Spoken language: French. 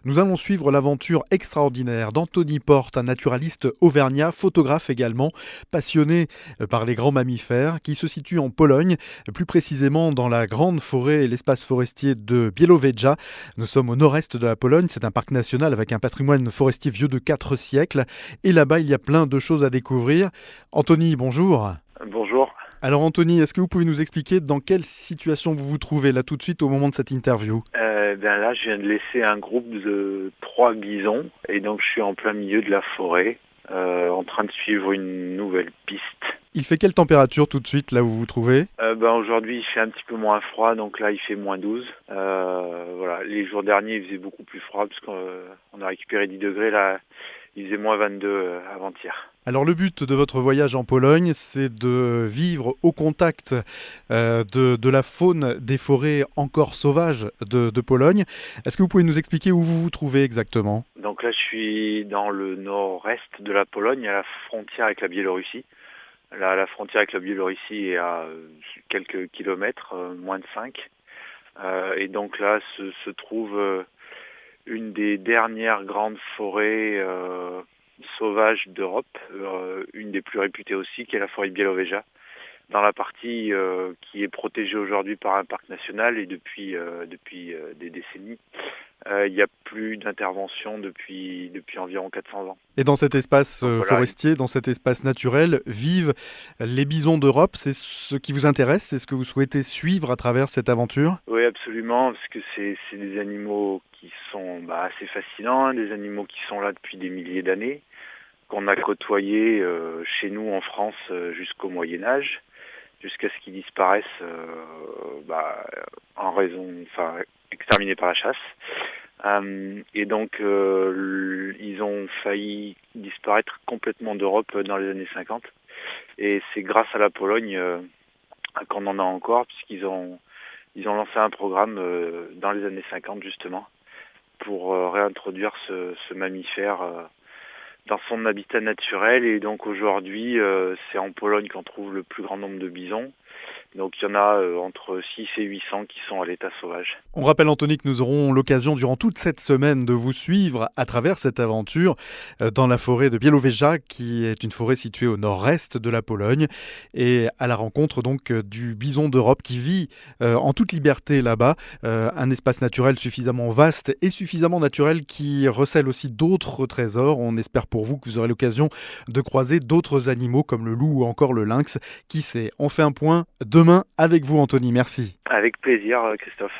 Nous allons suivre l'aventure extraordinaire d'Anthony Porte, un naturaliste auvergnat, photographe également, passionné par les grands mammifères, qui se situe en Pologne, plus précisément dans la grande forêt et l'espace forestier de Białowieża. Nous sommes au nord-est de la Pologne, c'est un parc national avec un patrimoine forestier vieux de 4 siècles. Et là-bas, il y a plein de choses à découvrir. Anthony, bonjour. Bonjour. Alors Anthony, est-ce que vous pouvez nous expliquer dans quelle situation vous vous trouvez là tout de suite au moment de cette interview ? Là, je viens de laisser un groupe de 3 bisons et donc je suis en plein milieu de la forêt, en train de suivre une nouvelle piste. Il fait quelle température tout de suite là où vous vous trouvez ? Aujourd'hui, il fait un petit peu moins froid, donc là, il fait -12. Voilà. Les jours derniers, il faisait beaucoup plus froid parce qu'on a récupéré 10 degrés. Là, il faisait -22 avant-hier. Alors le but de votre voyage en Pologne, c'est de vivre au contact de la faune des forêts encore sauvages de Pologne. Est-ce que vous pouvez nous expliquer où vous vous trouvez exactement ? Donc là, je suis dans le nord-est de la Pologne, à la frontière avec la Biélorussie. Là, la frontière avec la Biélorussie est à quelques kilomètres, moins de 5. Et donc là se trouve une des dernières grandes forêts sauvages d'Europe, une des plus réputées aussi, qui est la forêt de Białowieża, dans la partie qui est protégée aujourd'hui par un parc national et depuis des décennies. Il n'y a plus d'intervention depuis environ 400 ans. Et dans cet espace Donc, voilà. forestier, dans cet espace naturel, vivent les bisons d'Europe. C'est ce qui vous intéresse ? C'est ce que vous souhaitez suivre à travers cette aventure ? Oui, absolument, parce que c'est des animaux qui sont assez fascinants, des animaux qui sont là depuis des milliers d'années, qu'on a côtoyés chez nous en France jusqu'au Moyen-Âge, jusqu'à ce qu'ils disparaissent exterminés par la chasse. Et donc, ils ont failli disparaître complètement d'Europe dans les années 50. Et c'est grâce à la Pologne qu'on en a encore, puisqu'ils ont lancé un programme dans les années 50, justement, pour réintroduire ce mammifère dans son habitat naturel. Et donc aujourd'hui, c'est en Pologne qu'on trouve le plus grand nombre de bisons. Donc il y en a entre 6 et 800 qui sont à l'état sauvage. On rappelle Anthony que nous aurons l'occasion durant toute cette semaine de vous suivre à travers cette aventure dans la forêt de Białowieża, qui est une forêt située au nord-est de la Pologne, et à la rencontre donc du bison d'Europe qui vit en toute liberté là-bas, un espace naturel suffisamment vaste et suffisamment naturel qui recèle aussi d'autres trésors. On espère pour vous que vous aurez l'occasion de croiser d'autres animaux comme le loup ou encore le lynx. Qui sait ? On fait un point demain avec vous Anthony, merci. Avec plaisir, Christophe.